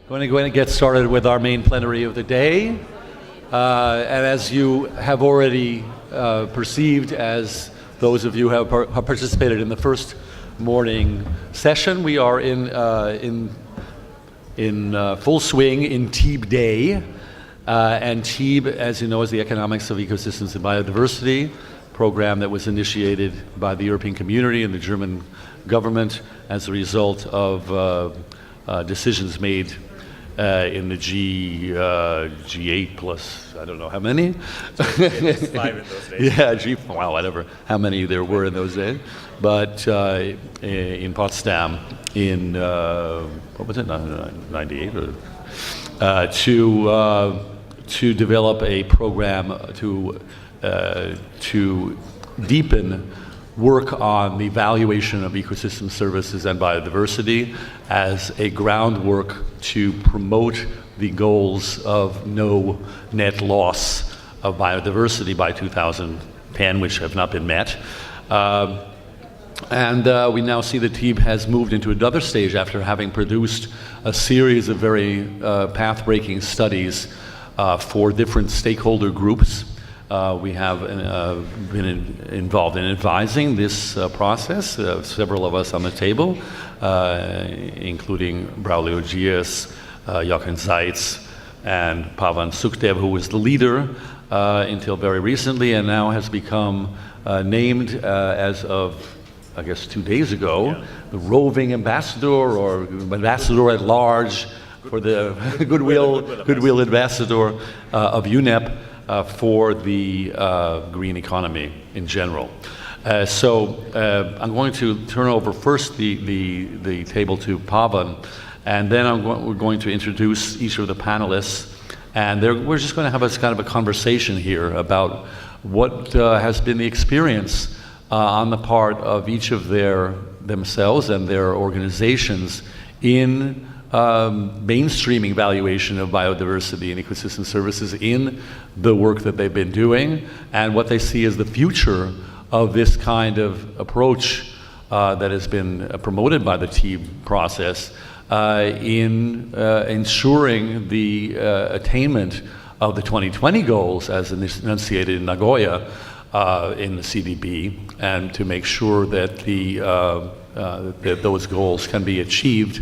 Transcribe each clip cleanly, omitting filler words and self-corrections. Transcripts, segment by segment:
Going to go ahead and get started with our main plenary of the day. And as you have already perceived, as those of you who have participated in the first morning session, we are in full swing in TEEB Day. And TEEB, as you know, is the Economics of Ecosystems and Biodiversity program that was initiated by the European Community and the German government as a result of decisions made in the G8 plus, I don't know how many. It was 5 in those days. Yeah, wow, whatever, how many there were in those days. But in Potsdam in, what was it, 98? To develop a program to deepen work on the valuation of ecosystem services and biodiversity as a groundwork to promote the goals of no net loss of biodiversity by 2010, which have not been met. We now see that TEEB has moved into another stage after having produced a series of very path-breaking studies for different stakeholder groups. We have been involved in advising this process, several of us on the table, including Braulio Dias, Jochen Zeitz, and Pavan Sukhdev, who was the leader until very recently and now has become named as of, I guess, 2 days ago, the roving ambassador or ambassador at large for the goodwill ambassador of UNEP. For the green economy in general. I'm going to turn over first the table to Pavan, and then we're going to introduce each of the panelists, and we're just going to have a kind of a conversation here about what has been the experience on the part of each of themselves and their organizations in mainstreaming valuation of biodiversity and ecosystem services in the work that they've been doing, and what they see as the future of this kind of approach that has been promoted by the TEEB process in ensuring the attainment of the 2020 goals as enunciated in Nagoya in the CDB, and to make sure that that those goals can be achieved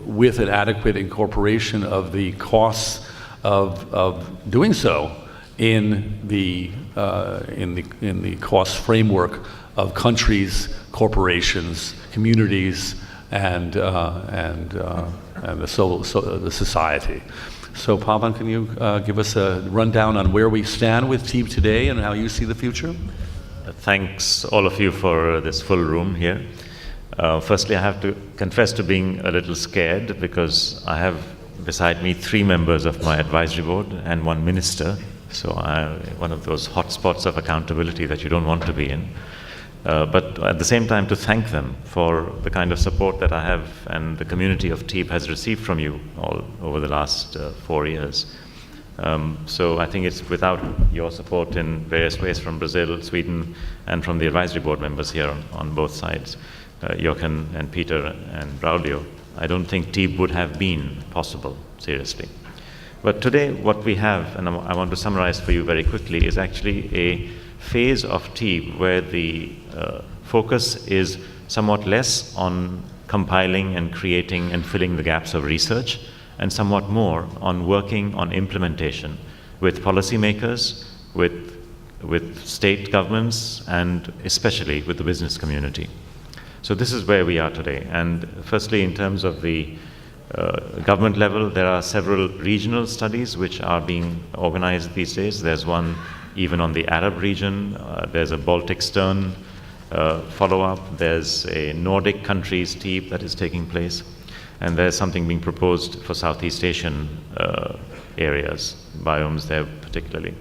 with an adequate incorporation of the costs of doing so in the cost framework of countries, corporations, communities, and the society. So, Pavan, can you give us a rundown on where we stand with TEEB today and how you see the future? Thanks, all of you, for this full room here. Firstly, I have to confess to being a little scared because I have beside me 3 members of my advisory board and 1 minister. So I'm one of those hotspots of accountability that you don't want to be in. But at the same time, to thank them for the kind of support that I have and the community of TEEB has received from you all over the last 4 years. So I think it's without your support in various ways from Brazil, Sweden, and from the advisory board members here on both sides. Jochen and Peter and Braulio, I don't think TEEB would have been possible, seriously. But today what we have, and I want to summarize for you very quickly, is actually a phase of TEEB where the focus is somewhat less on compiling and creating and filling the gaps of research, and somewhat more on working on implementation with policymakers, with state governments, and especially with the business community. So this is where we are today. And firstly, in terms of the government level, there are several regional studies which are being organized these days. There's one even on the Arab region. There's a Baltic Stern follow-up. There's a Nordic countries TEEB that is taking place. And there's something being proposed for Southeast Asian areas, biomes there particularly.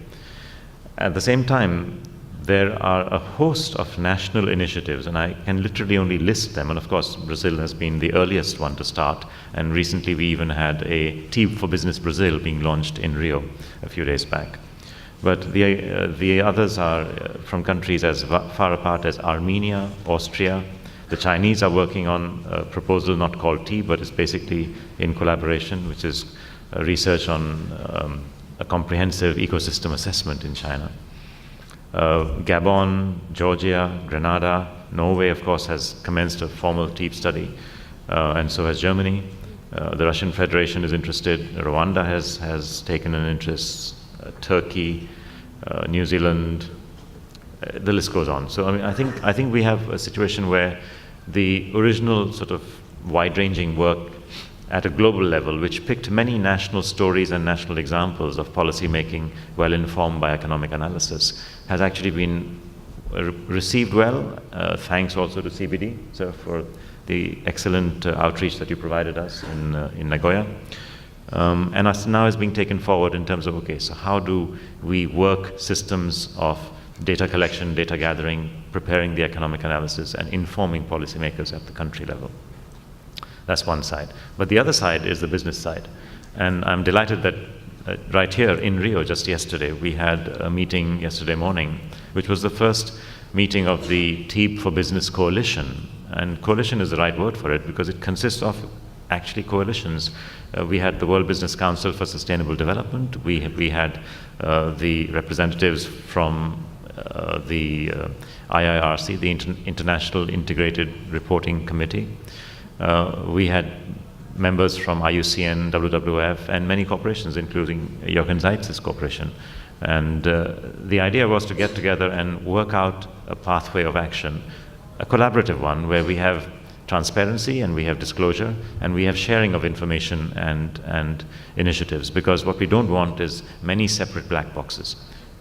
At the same time, there are a host of national initiatives, and I can literally only list them. And of course, Brazil has been the earliest one to start. And recently, we even had a TEEB for Business Brazil being launched in Rio a few days back. But the others are from countries as far apart as Armenia, Austria, The Chinese are working on a proposal not called T, but it's basically in collaboration, which is research on a comprehensive ecosystem assessment in China. Gabon, Georgia, Grenada, Norway, of course, has commenced a formal TEEP study, and so has Germany. The Russian Federation is interested. Rwanda has taken an interest. Turkey, New Zealand, the list goes on. So I mean, I think we have a situation where the original sort of wide-ranging work at a global level, which picked many national stories and national examples of policy making well informed by economic analysis, has actually been received well, thanks also to CBD, so for the excellent outreach that you provided us in Nagoya. And now is being taken forward in terms of, okay, so how do we work systems of data collection, data gathering, preparing the economic analysis, and informing policymakers at the country level? That's one side. But the other side is the business side. And I'm delighted that right here in Rio, just yesterday, we had a meeting yesterday morning, which was the first meeting of the TEEP for Business Coalition. And coalition is the right word for it because it consists of actually coalitions. We had the World Business Council for Sustainable Development. We had the representatives from the IIRC, the International Integrated Reporting Committee. We had members from IUCN, WWF, and many corporations, including Jochen Zeitz's corporation. And the idea was to get together and work out a pathway of action, a collaborative one where we have transparency and we have disclosure and we have sharing of information and initiatives, because what we don't want is many separate black boxes.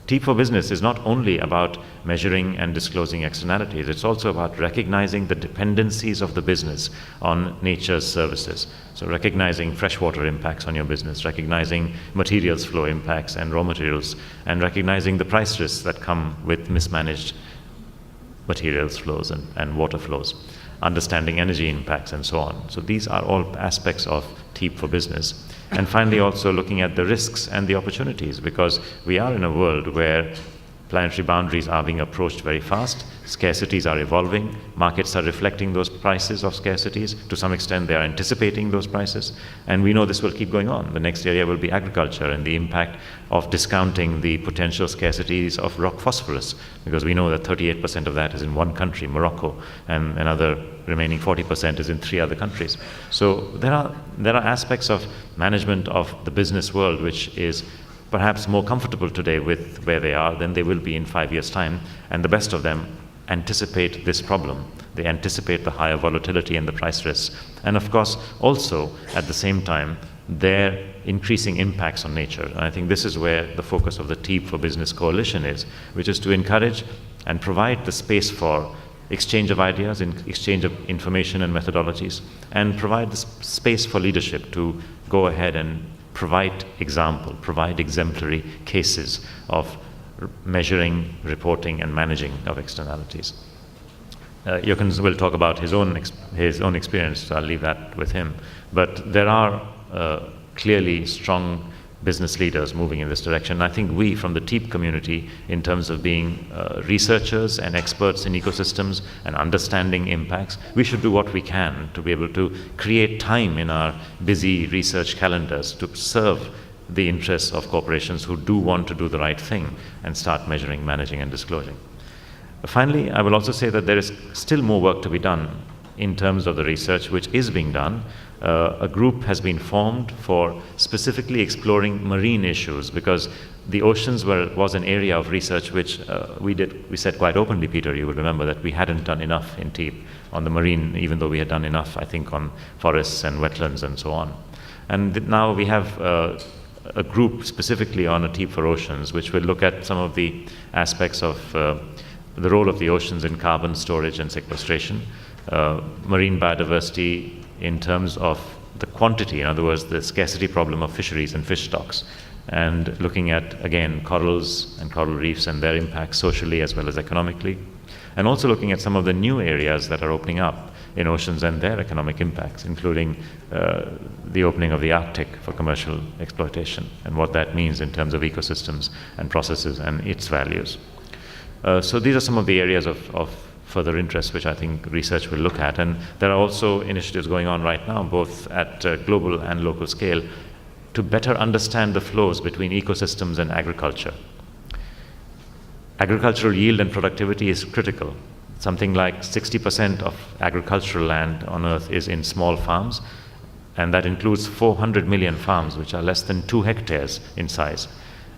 TEEP for Business is not only about measuring and disclosing externalities, it's also about recognizing the dependencies of the business on nature's services. So recognizing freshwater impacts on your business, recognizing materials flow impacts and raw materials, and recognizing the price risks that come with mismanaged materials flows and water flows, understanding energy impacts and so on. So these are all aspects of TEEP for Business. And finally also looking at the risks and the opportunities, because we are in a world where planetary boundaries are being approached very fast, scarcities are evolving, markets are reflecting those prices of scarcities, to some extent they are anticipating those prices, and we know this will keep going on. The next area will be agriculture and the impact of discounting the potential scarcities of rock phosphorus, because we know that 38% of that is in one country, Morocco, and another remaining 40% is in 3 other countries. So there are aspects of management of the business world which is perhaps more comfortable today with where they are than they will be in 5 years' time, and the best of them anticipate this problem. They anticipate the higher volatility and the price risks, and of course also at the same time their increasing impacts on nature. And I think this is where the focus of the TEEP for Business Coalition is, which is to encourage and provide the space for exchange of ideas, exchange of information and methodologies, and provide the space for leadership to go ahead and provide exemplary cases of measuring, reporting, and managing of externalities. Jochen will talk about his own experience, so I'll leave that with him. But there are clearly strong business leaders moving in this direction. I think we, from the TEEP community, in terms of being researchers and experts in ecosystems and understanding impacts, we should do what we can to be able to create time in our busy research calendars to serve the interests of corporations who do want to do the right thing and start measuring, managing, and disclosing. Finally, I will also say that there is still more work to be done in terms of the research which is being done. A group has been formed for specifically exploring marine issues, because the oceans was an area of research which we said quite openly, Peter, you will remember, that we hadn't done enough in TEEP on the marine, even though we had done enough, I think, on forests and wetlands and so on. And now we have a group specifically on a TEEP for oceans, which will look at some of the aspects of the role of the oceans in carbon storage and sequestration, marine biodiversity in terms of the quantity, in other words, the scarcity problem of fisheries and fish stocks, and looking at, again, corals and coral reefs and their impacts socially as well as economically, and also looking at some of the new areas that are opening up in oceans and their economic impacts, including the opening of the Arctic for commercial exploitation and what that means in terms of ecosystems and processes and its values. So these are some of the areas of further interest, which I think research will look at. And there are also initiatives going on right now, both at global and local scale, to better understand the flows between ecosystems and agriculture. Agricultural yield and productivity is critical. Something like 60% of agricultural land on Earth is in small farms, and that includes 400 million farms, which are less than 2 hectares in size.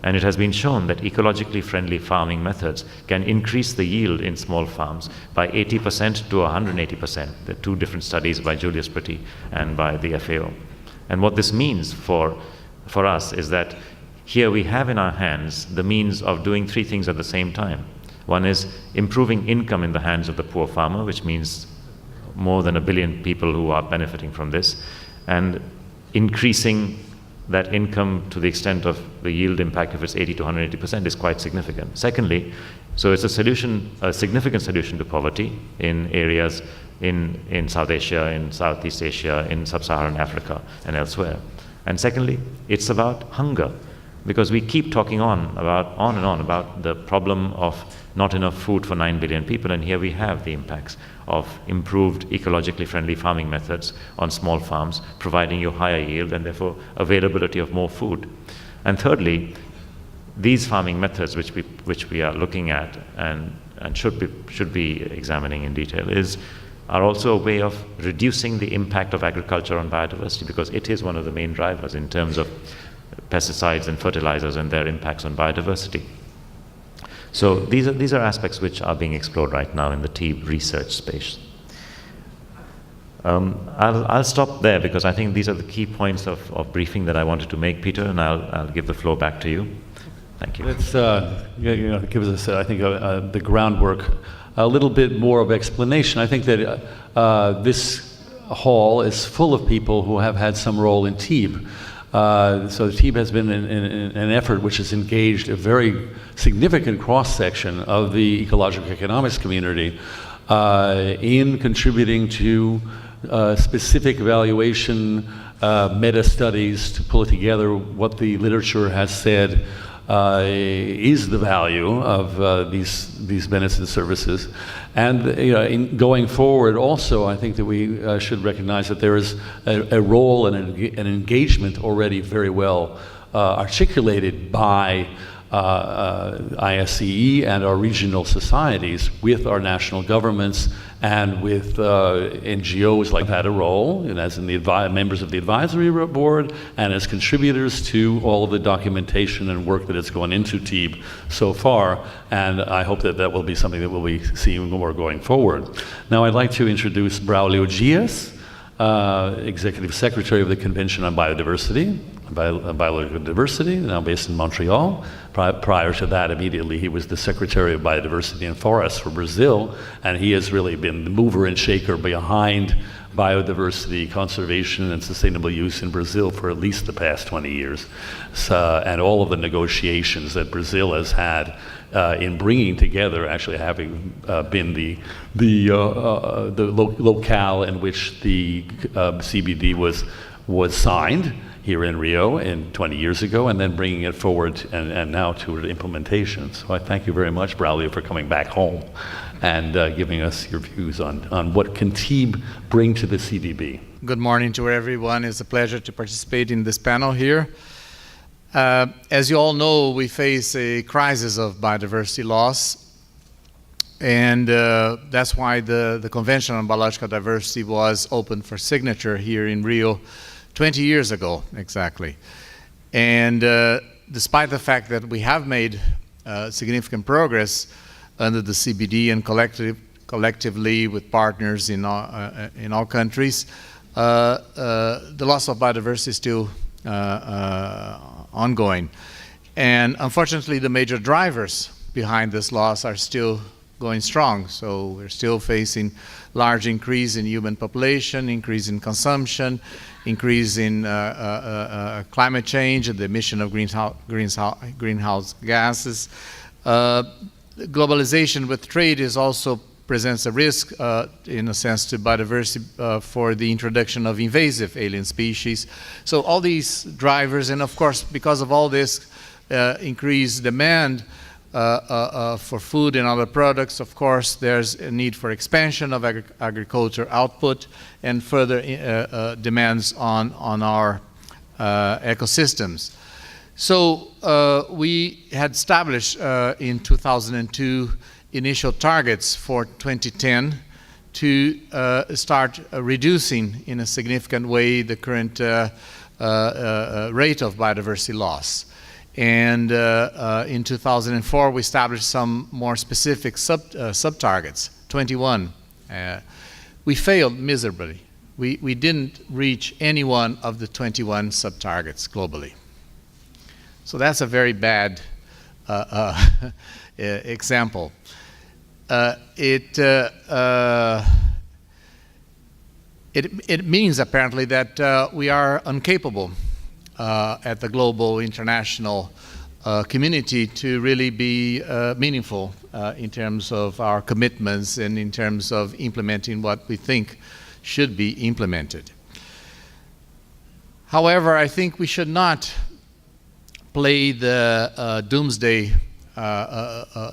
And it has been shown that ecologically friendly farming methods can increase the yield in small farms by 80% to 180%. There are 2 different studies by Julius Pretty and by the FAO. And what this means for us is that here we have in our hands the means of doing 3 things at the same time. One is improving income in the hands of the poor farmer, which means more than 1 billion people who are benefiting from this, and increasing that income to the extent of the yield impact, if it's 80 to 180%, is quite significant. Secondly, so it's a solution, a significant solution to poverty in areas in South Asia, in Southeast Asia, in Sub-Saharan Africa, and elsewhere. And secondly, it's about hunger, because we keep talking on and on about the problem of not enough food for 9 billion people, and here we have the impacts of improved ecologically friendly farming methods on small farms, providing you higher yield and therefore availability of more food. And thirdly, these farming methods which we are looking at and should be examining in detail are also a way of reducing the impact of agriculture on biodiversity, because it is one of the main drivers in terms of pesticides and fertilizers and their impacts on biodiversity. So these are aspects which are being explored right now in the TEEB research space. I'll stop there because I think these are the key points of briefing that I wanted to make, Peter, and I'll give the floor back to you. Thank you. Let's give us, I think, the groundwork, a little bit more of explanation. I think that this hall is full of people who have had some role in TEEB. So the TEEB has been an effort which has engaged a very significant cross-section of the ecological economics community in contributing to specific evaluation meta-studies to pull together what the literature has said is the value of these benefits and services. And in going forward also, I think that we should recognize that there is a role and an engagement already very well articulated by ISEE and our regional societies with our national governments and with NGOs like had a role, and as in the members of the advisory board and as contributors to all of the documentation and work that has gone into TEEB so far. And I hope that that will be something that we'll be seeing more going forward. Now I'd like to introduce Braulio Dias, Executive Secretary of the Convention on Biodiversity, Biological Diversity, now based in Montreal. Prior to that, immediately, he was the Secretary of Biodiversity and Forests for Brazil, and he has really been the mover and shaker behind biodiversity conservation and sustainable use in Brazil for at least the past 20 years. So, and all of the negotiations that Brazil has had in bringing together, actually having been the locale in which the CBD was signed here in Rio 20 years ago, and then bringing it forward and now to implementation. So I thank you very much, Braulio, for coming back home and giving us your views on what can TEEB bring to the CBD. Good morning to everyone. It's a pleasure to participate in this panel here. As you all know, we face a crisis of biodiversity loss, and that's why the Convention on Biological Diversity was opened for signature here in Rio 20 years ago, exactly. And despite the fact that we have made significant progress under the CBD and collectively with partners in all countries, the loss of biodiversity is still ongoing. And unfortunately, the major drivers behind this loss are still going strong. So we're still facing large increase in human population, increase in consumption, increase in climate change and the emission of greenhouse gases. Globalization with trade also presents a risk, in a sense, to biodiversity for the introduction of invasive alien species. So all these drivers, and of course, because of all this increased demand, for food and other products. Of course, there's a need for expansion of agriculture output and further demands on our ecosystems. So we had established in 2002 initial targets for 2010 to start reducing in a significant way the current rate of biodiversity loss. And in 2004, we established some more specific sub-targets, 21. We failed miserably. We didn't reach any one of the 21 sub-targets globally. So that's a very bad example. It means apparently that we are incapable at the global international community to really be meaningful in terms of our commitments and in terms of implementing what we think should be implemented. However, I think we should not play the doomsday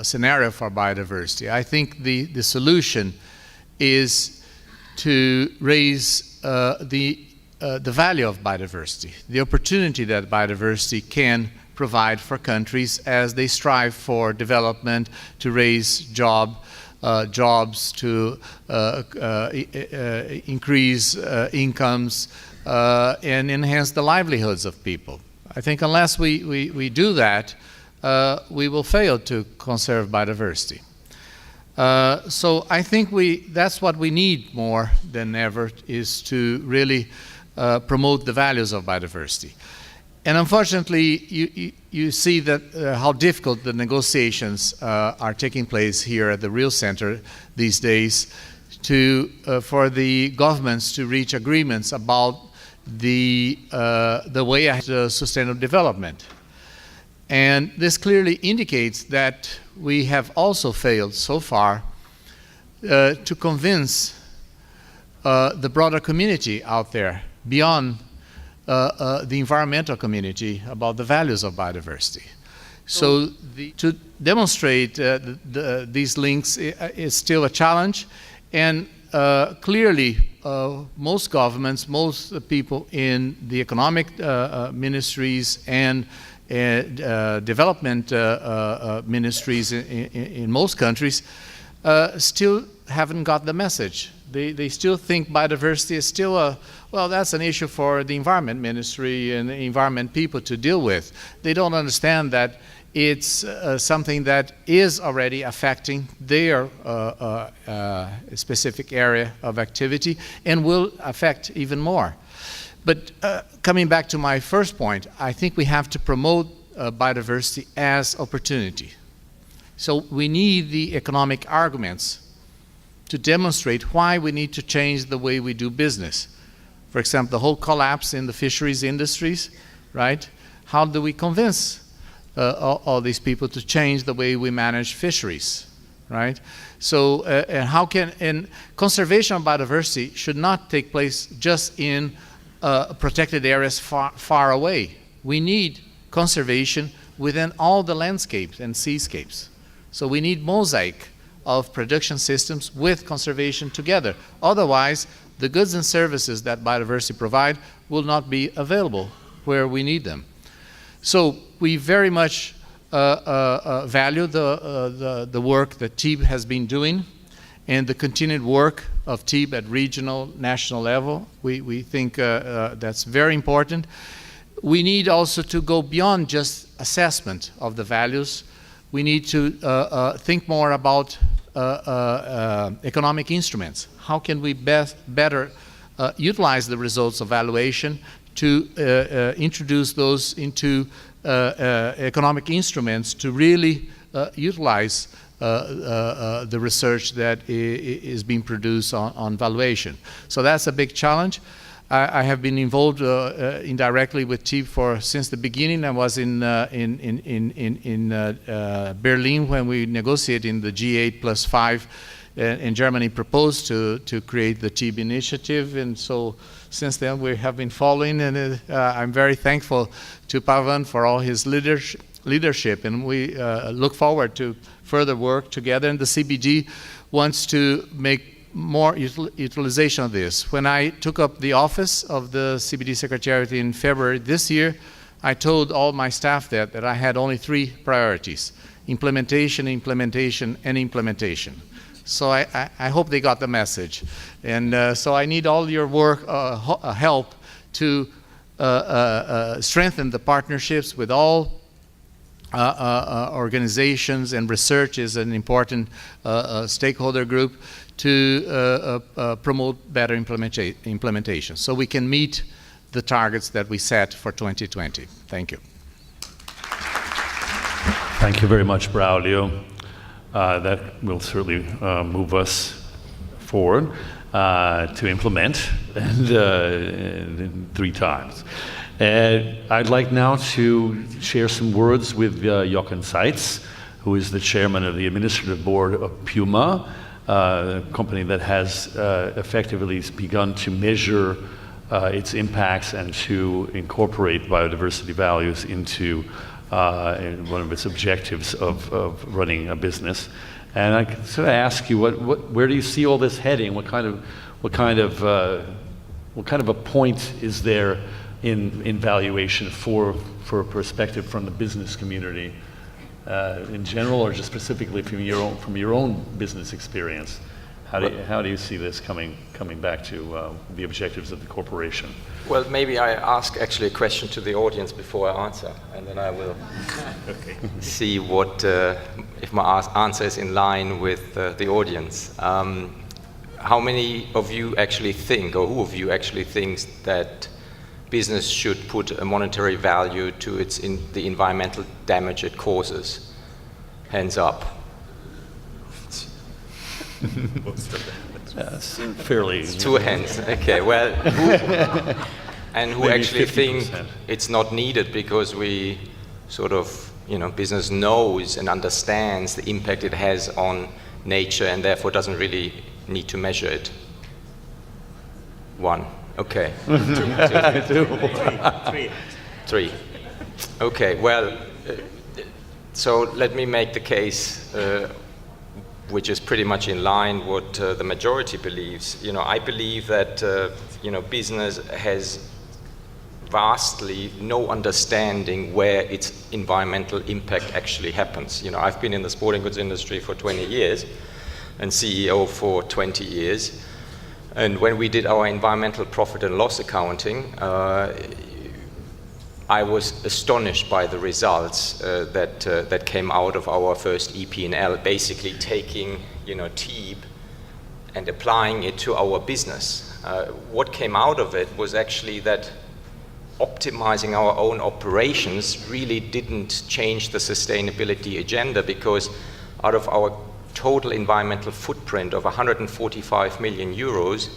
scenario for biodiversity. I think the solution is to raise the value of biodiversity, the opportunity that biodiversity can provide for countries as they strive for development, to raise jobs, to increase incomes, and enhance the livelihoods of people. I think unless we do that, we will fail to conserve biodiversity. So I think that's what we need more than ever, is to really promote the values of biodiversity. And unfortunately, you see that how difficult the negotiations are taking place here at the Rio Center these days for the governments to reach agreements about the way ahead to sustainable development. And this clearly indicates that we have also failed so far to convince the broader community out there, beyond the environmental community, about the values of biodiversity. So to demonstrate these links is still a challenge, and clearly most governments, most people in the economic ministries and development ministries in most countries still haven't got the message. They still think biodiversity is still that's an issue for the environment ministry and the environment people to deal with. They don't understand that it's something that is already affecting their specific area of activity and will affect even more. But coming back to my first point, I think we have to promote biodiversity as opportunity. So we need the economic arguments to demonstrate why we need to change the way we do business. For example, the whole collapse in the fisheries industries, right? How do we convince all these people to change the way we manage fisheries, right? So, and conservation of biodiversity should not take place just in protected areas far away. We need conservation within all the landscapes and seascapes. So we need mosaic of production systems with conservation together. Otherwise, the goods and services that biodiversity provide will not be available where we need them. So we very much value the work that TPEPED has been doing and the continued work of TPEPED at regional, national level. We think that's very important. We need also to go beyond just assessment of the values. We need to think more about economic instruments. How can we better utilize the results of evaluation to introduce those into economic instruments to really utilize the research that is being produced on valuation. So that's a big challenge. I have been involved indirectly with TPEPED since the beginning. I was in Berlin when we negotiated in the G8+5, and Germany proposed to create the TPEPED initiative, and so since then we have been following, and I'm very thankful to Pavan for all his leadership leadership, and we look forward to further work together. And the CBD wants to make more utilization of this. When I took up the office of the CBD Secretariat in February this year, I told all my staff that I had only 3 priorities: implementation, implementation, and implementation. So I hope they got the message. And so I need all your work, help to strengthen the partnerships with all organizations, and research is an important stakeholder group to promote better implementation, so we can meet the targets that we set for 2020. Thank you. Thank you very much, Braulio. That will certainly move us forward to implement, and 3 times. I'd like now to share some words with Jochen Seitz, who is the chairman of the administrative board of Puma, a company that has effectively begun to measure its impacts and to incorporate biodiversity values into one of its objectives of running a business. And I sort of ask you, where do you see all this heading? What kind of a point is there in valuation for a perspective from the business community in general, or just specifically from your own business experience? How do you see this coming back to the objectives of the corporation? Well, maybe I ask actually a question to the audience before I answer, and then I will see what if my answer is in line with the audience. How many of you actually think, or who of you actually thinks that business should put a monetary value to the environmental damage it causes? Hands up. Yes, fairly. It's 2 hands. Okay. Well, who actually 50%. Think it's not needed because we sort of, business knows and understands the impact it has on nature and therefore doesn't really need to measure it? 1. Okay. 2. 3. Okay. Well, so let me make the case, which is pretty much in line what the majority believes. I believe that business has vastly no understanding where its environmental impact actually happens. I've been in the sporting goods industry for 20 years and CEO for 20 years. And when we did our environmental profit and loss accounting, I was astonished by the results that came out of our first EP&L, basically taking TEEB and applying it to our business. What came out of it was actually that optimizing our own operations really didn't change the sustainability agenda, because out of our total environmental footprint of 145 million euros,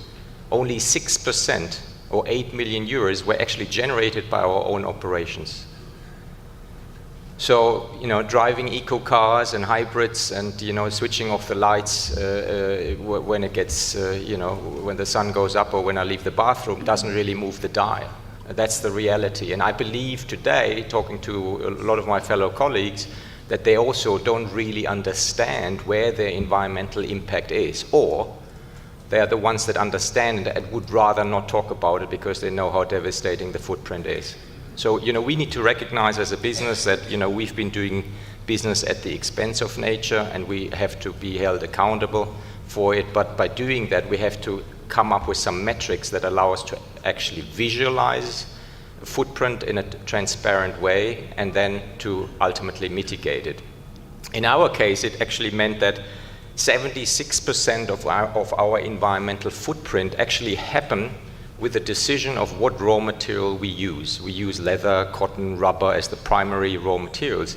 only 6%, or 8 million euros, were actually generated by our own operations. So, driving eco cars and hybrids and, switching off the lights when it gets, when the sun goes up or when I leave the bathroom doesn't really move the dial. That's the reality. And I believe today, talking to a lot of my fellow colleagues, that they also don't really understand where their environmental impact is, or they are the ones that understand it and would rather not talk about it because they know how devastating the footprint is. So, we need to recognize as a business that, we've been doing business at the expense of nature, and we have to be held accountable for it. But by doing that, we have to come up with some metrics that allow us to actually visualize a footprint in a transparent way and then to ultimately mitigate it. In our case, it actually meant that 76% of our environmental footprint actually happen with the decision of what raw material we use. We use leather, cotton, rubber as the primary raw materials.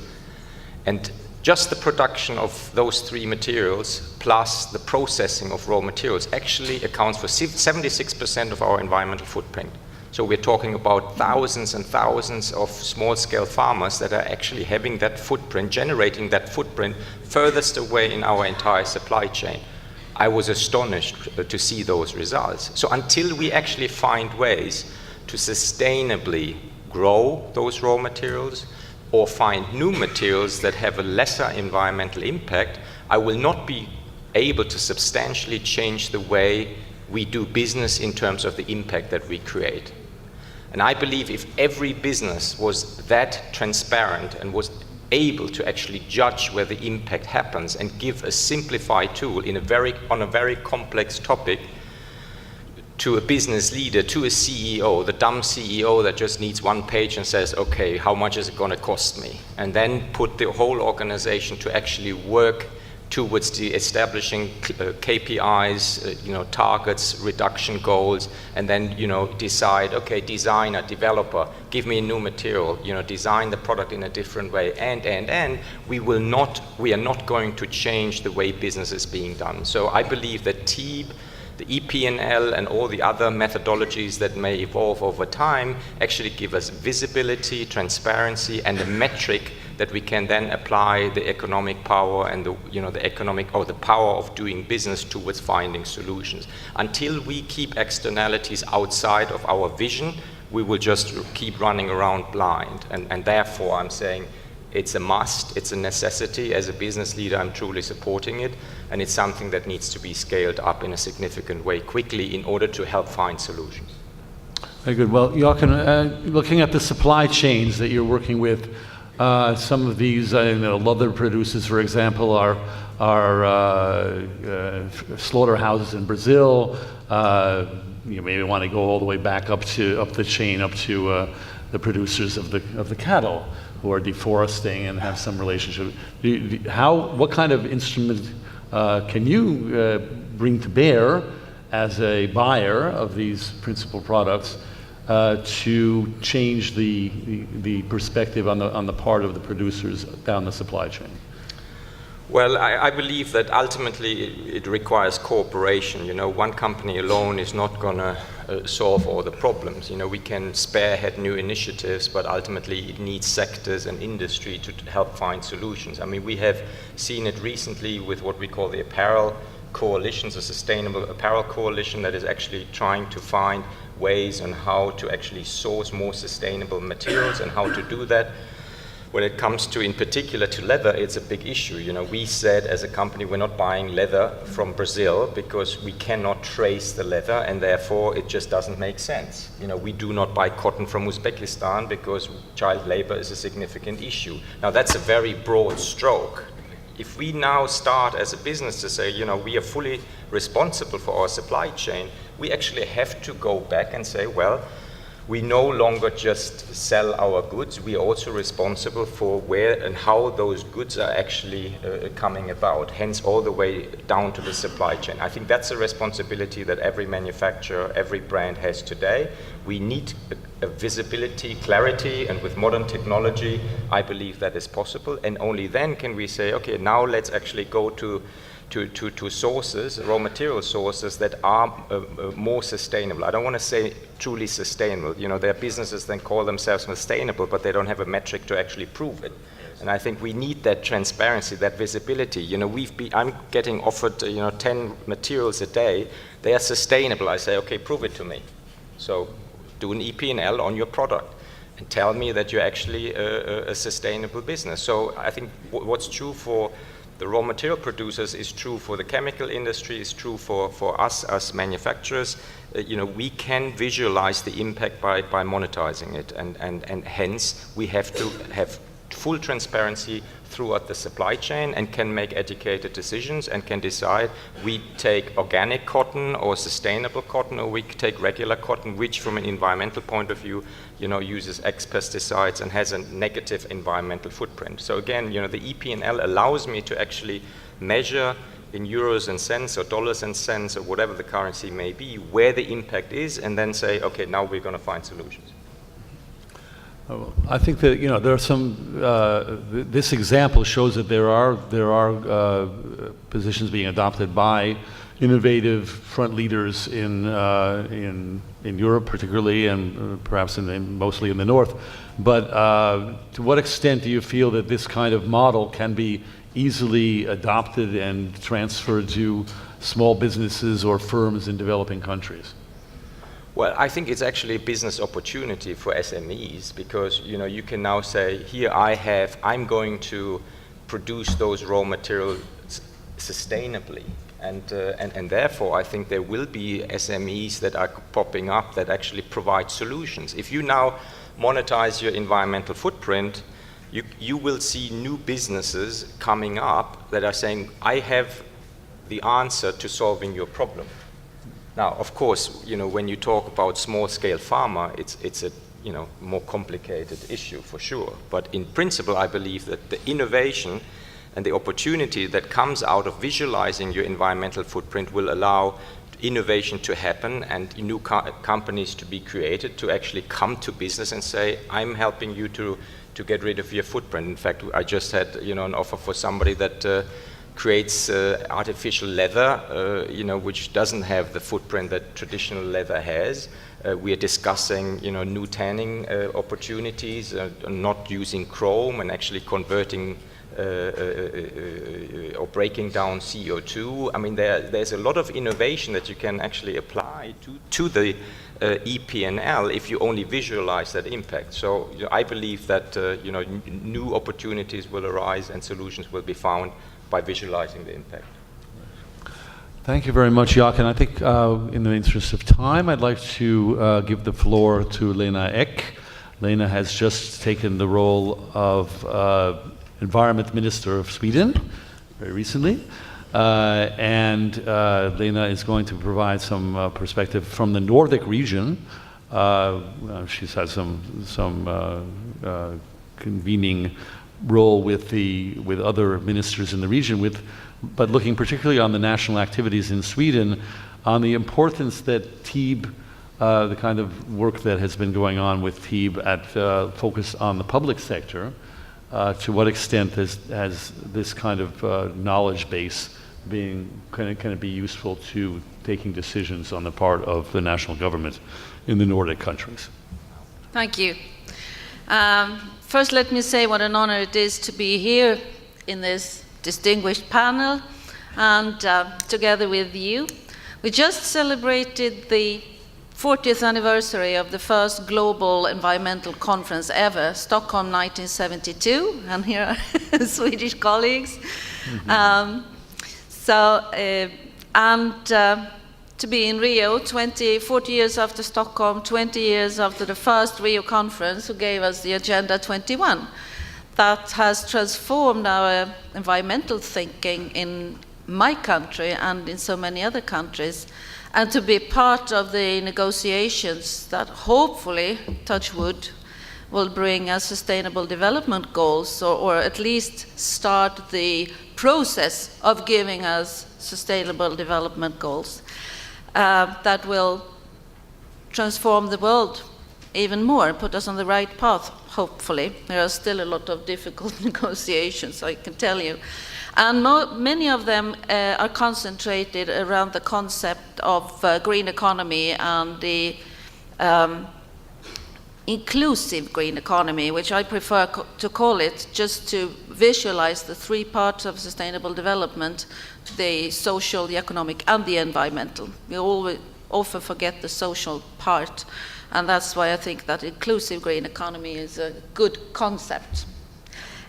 And just the production of those 3 materials plus the processing of raw materials actually accounts for 76% of our environmental footprint. So we're talking about thousands and thousands of small-scale farmers that are actually having that footprint, generating that footprint furthest away in our entire supply chain. I was astonished to see those results. So until we actually find ways to sustainably grow those raw materials, or find new materials that have a lesser environmental impact, I will not be able to substantially change the way we do business in terms of the impact that we create. And I believe if every business was that transparent and was able to actually judge where the impact happens and give a simplified tool on a very complex topic to a business leader, to a CEO, the dumb CEO that just needs one page and says, okay, how much is it going to cost me? And then put the whole organization to actually work towards the establishing KPIs, targets, reduction goals, and then, decide, okay, designer, developer, give me a new material, design the product in a different way, and we are not going to change the way business is being done. So I believe that TEEB, the EP&L, and all the other methodologies that may evolve over time actually give us visibility, transparency, and a metric that we can then apply the economic power and the power of doing business towards finding solutions. Until we keep externalities outside of our vision, we will just keep running around blind. And therefore, I'm saying it's a must, it's a necessity. As a business leader, I'm truly supporting it, and it's something that needs to be scaled up in a significant way quickly in order to help find solutions. Very good. Well, Jochen, looking at the supply chains that you're working with, some of these, leather producers, for example, are slaughterhouses in Brazil. You maybe want to go all the way back up the chain, up to the producers of the cattle who are deforesting and have some relationship. What kind of instrument can you bring to bear as a buyer of these principal products to change the perspective on the part of the producers down the supply chain? Well, I believe that ultimately it requires cooperation. One company alone is not going to solve all the problems. We can spearhead new initiatives, but ultimately it needs sectors and industry to help find solutions. I mean, we have seen it recently with what we call the apparel coalitions, a sustainable apparel coalition that is actually trying to find ways on how to actually source more sustainable materials and how to do that. When it comes to, in particular, to leather, it's a big issue. We said as a company we're not buying leather from Brazil because we cannot trace the leather, and therefore it just doesn't make sense. We do not buy cotton from Uzbekistan because child labor is a significant issue. Now that's a very broad stroke. If we now start as a business to say, we are fully responsible for our supply chain, we actually have to go back and say, well, we no longer just sell our goods, we are also responsible for where and how those goods are actually coming about, hence all the way down to the supply chain. I think that's a responsibility that every manufacturer, every brand has today. We need a visibility, clarity, and with modern technology, I believe that is possible, and only then can we say, okay, now let's actually go to sources, raw material sources that are more sustainable. I don't want to say truly sustainable. There are businesses that call themselves sustainable, but they don't have a metric to actually prove it. And I think we need that transparency, that visibility. I'm getting offered 10 materials a day. They are sustainable. I say, okay, prove it to me. So do an EP&L on your product and tell me that you're actually a sustainable business. So I think what's true for the raw material producers is true for the chemical industry, is true for us as manufacturers. We can visualize the impact by monetizing it, and hence we have to have full transparency throughout the supply chain and can make educated decisions and can decide we take organic cotton or sustainable cotton, or we take regular cotton, which from an environmental point of view, uses X pesticides and has a negative environmental footprint. So again, the EP&L allows me to actually measure in euros and cents or dollars and cents or whatever the currency may be, where the impact is, and then say, okay, now we're going to find solutions. I think that there are some. This example shows that there are positions being adopted by innovative front leaders in Europe, particularly, and perhaps mostly in the North. But to what extent do you feel that this kind of model can be easily adopted and transferred to small businesses or firms in developing countries? Well, I think it's actually a business opportunity for SMEs because you can now say, here I'm going to produce those raw materials sustainably, and therefore I think there will be SMEs that are popping up that actually provide solutions. If you now monetize your environmental footprint, you will see new businesses coming up that are saying, I have the answer to solving your problem. Now, of course, when you talk about small-scale pharma, it's a more complicated issue for sure. But in principle, I believe that the innovation and the opportunity that comes out of visualizing your environmental footprint will allow innovation to happen and new companies to be created, to actually come to business and say, I'm helping you to get rid of your footprint. In fact, I just had an offer for somebody that creates artificial leather, which doesn't have the footprint that traditional leather has. We are discussing, new tanning opportunities, not using chrome and actually converting or breaking down CO2. I mean, there's a lot of innovation that you can actually apply to the EP&L if you only visualize that impact. So I believe that new opportunities will arise and solutions will be found by visualizing the impact. Thank you very much, Jaak. And I think in the interest of time, I'd like to give the floor to Lena Ek. Lena has just taken the role of Environment Minister of Sweden very recently. And Lena is going to provide some perspective from the Nordic region. She's had some convening role with other ministers in the region, but looking particularly on the national activities in Sweden, on the importance that TEEB, the kind of work that has been going on with TEEB at focus on the public sector, to what extent has this kind of knowledge base can it be useful to taking decisions on the part of the national government in the Nordic countries? Thank you. First, let me say what an honor it is to be here in this distinguished panel and together with you. We just celebrated the 40th anniversary of the first global environmental conference ever, Stockholm 1972, and here are Swedish colleagues. Mm-hmm. To be in Rio 40 years after Stockholm, 20 years after the first Rio conference, who gave us the Agenda 21. That has transformed our environmental thinking in my country and in so many other countries, and to be part of the negotiations that hopefully, touch wood, will bring us sustainable development goals, or at least start the process of giving us sustainable development goals. That will transform the world even more, put us on the right path, hopefully. There are still a lot of difficult negotiations, I can tell you. And many of them are concentrated around the concept of green economy and the inclusive green economy, which I prefer to call it, just to visualize the three parts of sustainable development: the social, the economic, and the environmental. We always often forget the social part, and that's why I think that inclusive green economy is a good concept.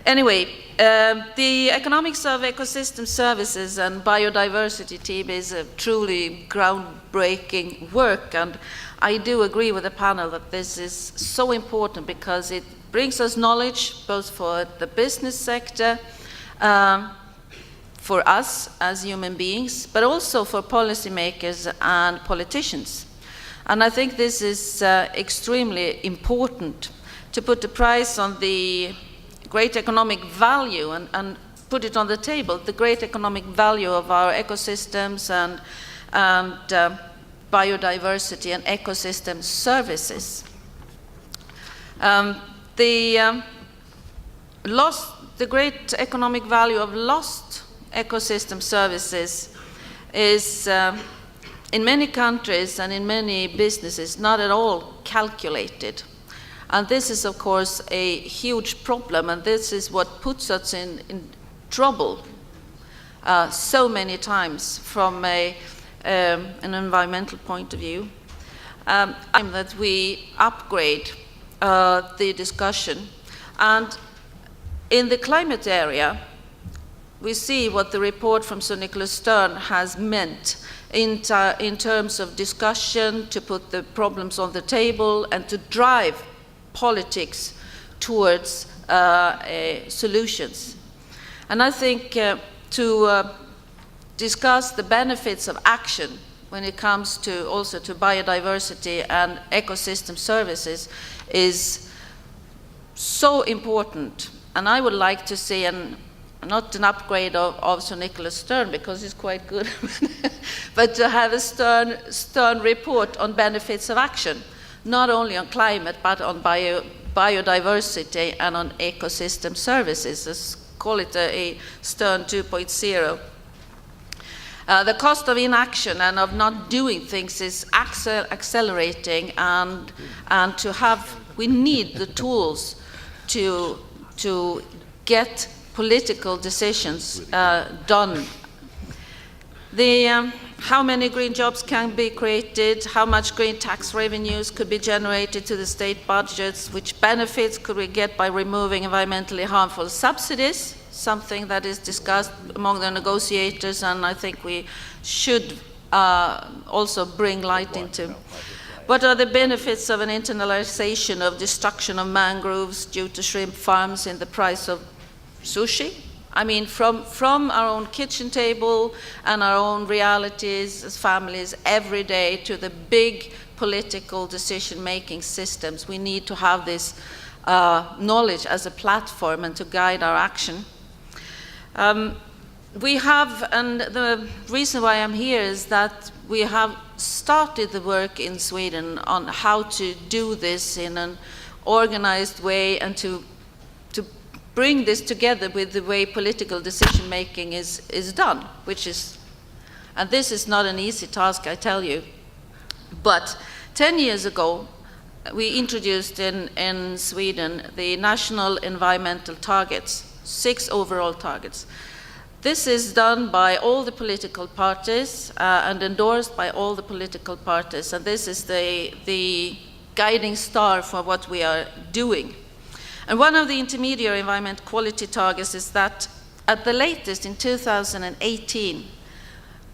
Anyway, the economics of ecosystem services and biodiversity team is a truly groundbreaking work, and I do agree with the panel that this is so important because it brings us knowledge both for the business sector, for us as human beings, but also for policymakers and politicians. And I think this is extremely important to put a price on the great economic value and put it on the table, the great economic value of our ecosystems and biodiversity and ecosystem services. The great economic value of lost ecosystem services is in many countries and in many businesses not at all calculated. And this is, of course, a huge problem, and this is what puts us in trouble so many times from an environmental point of view. time that we upgrade the discussion. And in the climate area, we see what the report from Sir Nicholas Stern has meant in terms of discussion, to put the problems on the table and to drive politics towards solutions. And I think to discuss the benefits of action when it comes to also to biodiversity and ecosystem services is so important. And I would like to see not an upgrade of Sir Nicholas Stern, because he's quite good, but to have a Stern report on benefits of action, not only on climate, but on biodiversity and on ecosystem services. Let's call it a Stern 2.0. The cost of inaction and of not doing things is accelerating, and we need the tools to get political decisions done. How many green jobs can be created, how much green tax revenues could be generated to the state budgets, which benefits could we get by removing environmentally harmful subsidies, something that is discussed among the negotiators, and I think we should also bring light into. What are the benefits of an internalization of destruction of mangroves due to shrimp farms in the price of sushi? I mean, from our own kitchen table and our own realities as families every day to the big political decision-making systems, we need to have this knowledge as a platform and to guide our action. We have, and the reason why I'm here is that we have started the work in Sweden on how to do this in an organized way and to bring this together with the way political decision making is done, and this is not an easy task, I tell you. But 10 years ago, we introduced in Sweden the national environmental targets, 6 overall targets. This is done by all the political parties and endorsed by all the political parties, and this is the guiding star for what we are doing. And one of the intermediate environment quality targets is that at the latest in 2018,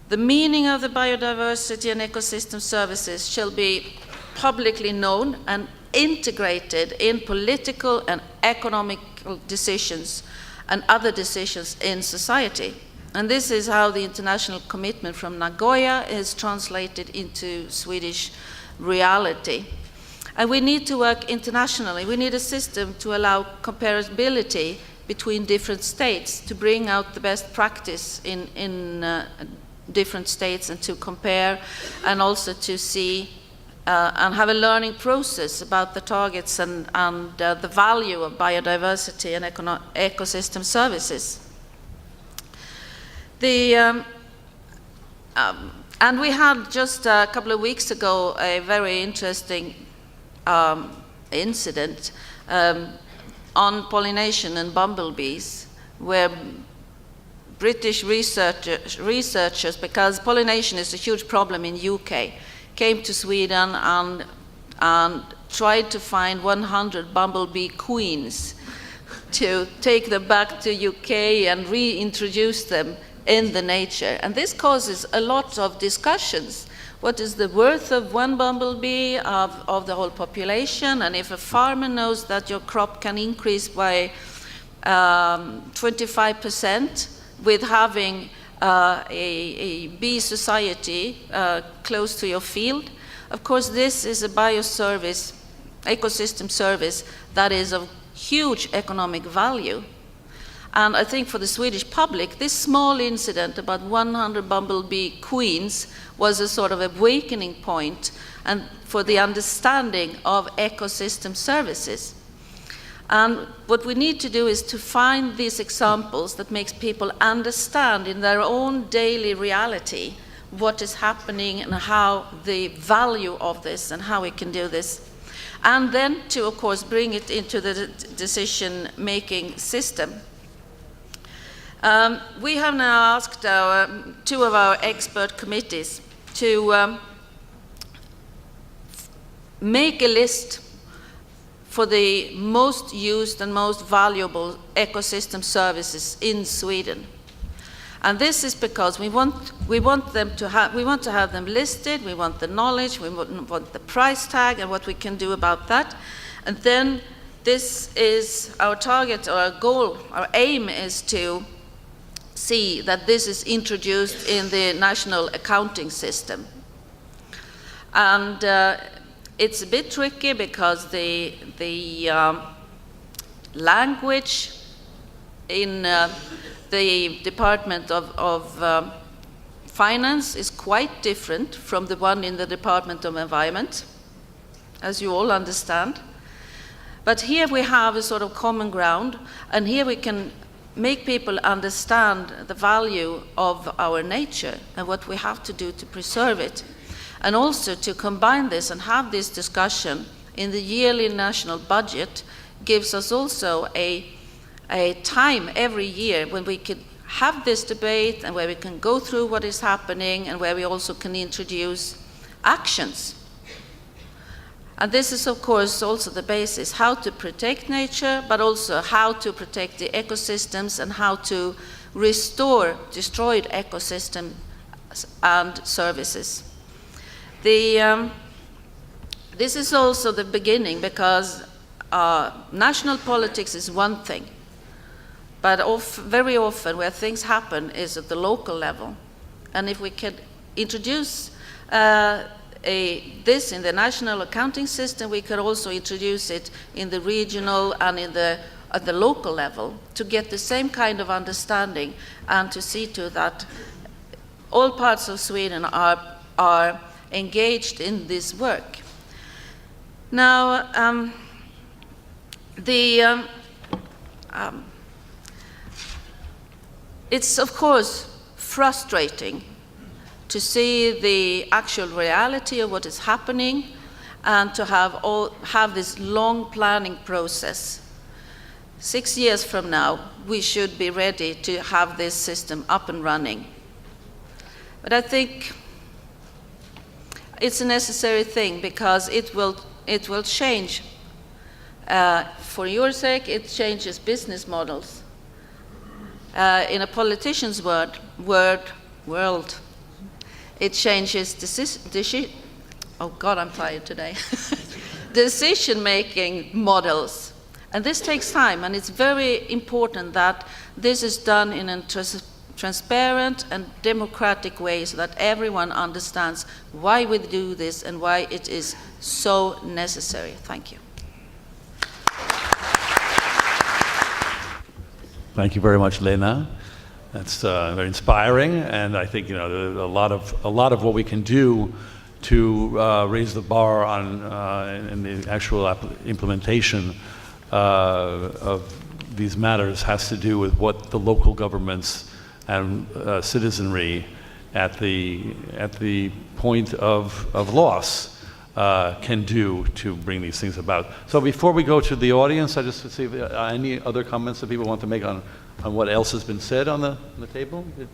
the meaning of the biodiversity and ecosystem services shall be publicly known and integrated in political and economical decisions and other decisions in society. And this is how the international commitment from Nagoya is translated into Swedish reality. And we need to work internationally. We need a system to allow comparability between different states, to bring out the best practice in different states and to compare, and also to see and have a learning process about the targets and the value of biodiversity and ecosystem services. And we had just a couple of weeks ago a very interesting incident on pollination and bumblebees, where British researchers, because pollination is a huge problem in UK, came to Sweden and tried to find 100 bumblebee queens to take them back to UK and reintroduce them in the nature. And this causes a lot of discussions. What is the worth of one bumblebee of the whole population? And if a farmer knows that your crop can increase by 25% with having a bee society close to your field, of course this is a bioservice, ecosystem service that is of huge economic value. And I think for the Swedish public, this small incident about 100 bumblebee queens was a sort of awakening point and for the understanding of ecosystem services. And what we need to do is to find these examples that makes people understand in their own daily reality what is happening and how the value of this and how we can do this. And then to, of course, bring it into the decision-making system. We have now asked two of our expert committees to make a list for the most used and most valuable ecosystem services in Sweden. And this is because we want to have them listed, we want the knowledge, we want the price tag and what we can do about that. And then this is our target or our goal, our aim is to see that this is introduced in the national accounting system. And it's a bit tricky because the language in the Department of Finance is quite different from the one in the Department of Environment, as you all understand. But here we have a sort of common ground, and here we can make people understand the value of our nature and what we have to do to preserve it. And also to combine this and have this discussion in the yearly national budget gives us also a time every year when we could have this debate and where we can go through what is happening and where we also can introduce actions. And this is, of course, also the basis, how to protect nature, but also how to protect the ecosystems and how to restore destroyed ecosystems and services. This is also the beginning, because national politics is one thing, but very often where things happen is at the local level. And if we can introduce this in the national accounting system, we could also introduce it in the regional and at the local level to get the same kind of understanding and to see to that all parts of Sweden are engaged in this work. Now, it's of course frustrating to see the actual reality of what is happening and to have this long planning process. 6 years from now, we should be ready to have this system up and running. But I think it's a necessary thing because it will change. For your sake, it changes business models. In a politician's world, it changes decision-making models. And this takes time, and it's very important that this is done in a transparent and democratic way so that everyone understands why we do this and why it is so necessary. Thank you. Thank you very much, Lena. That's very inspiring, and I think there's a lot of what we can do to raise the bar on in the actual implementation of these matters has to do with what the local governments and citizenry at the point of loss can do to bring these things about. So before we go to the audience, I just see if any other comments that people want to make on what else has been said on the table. Do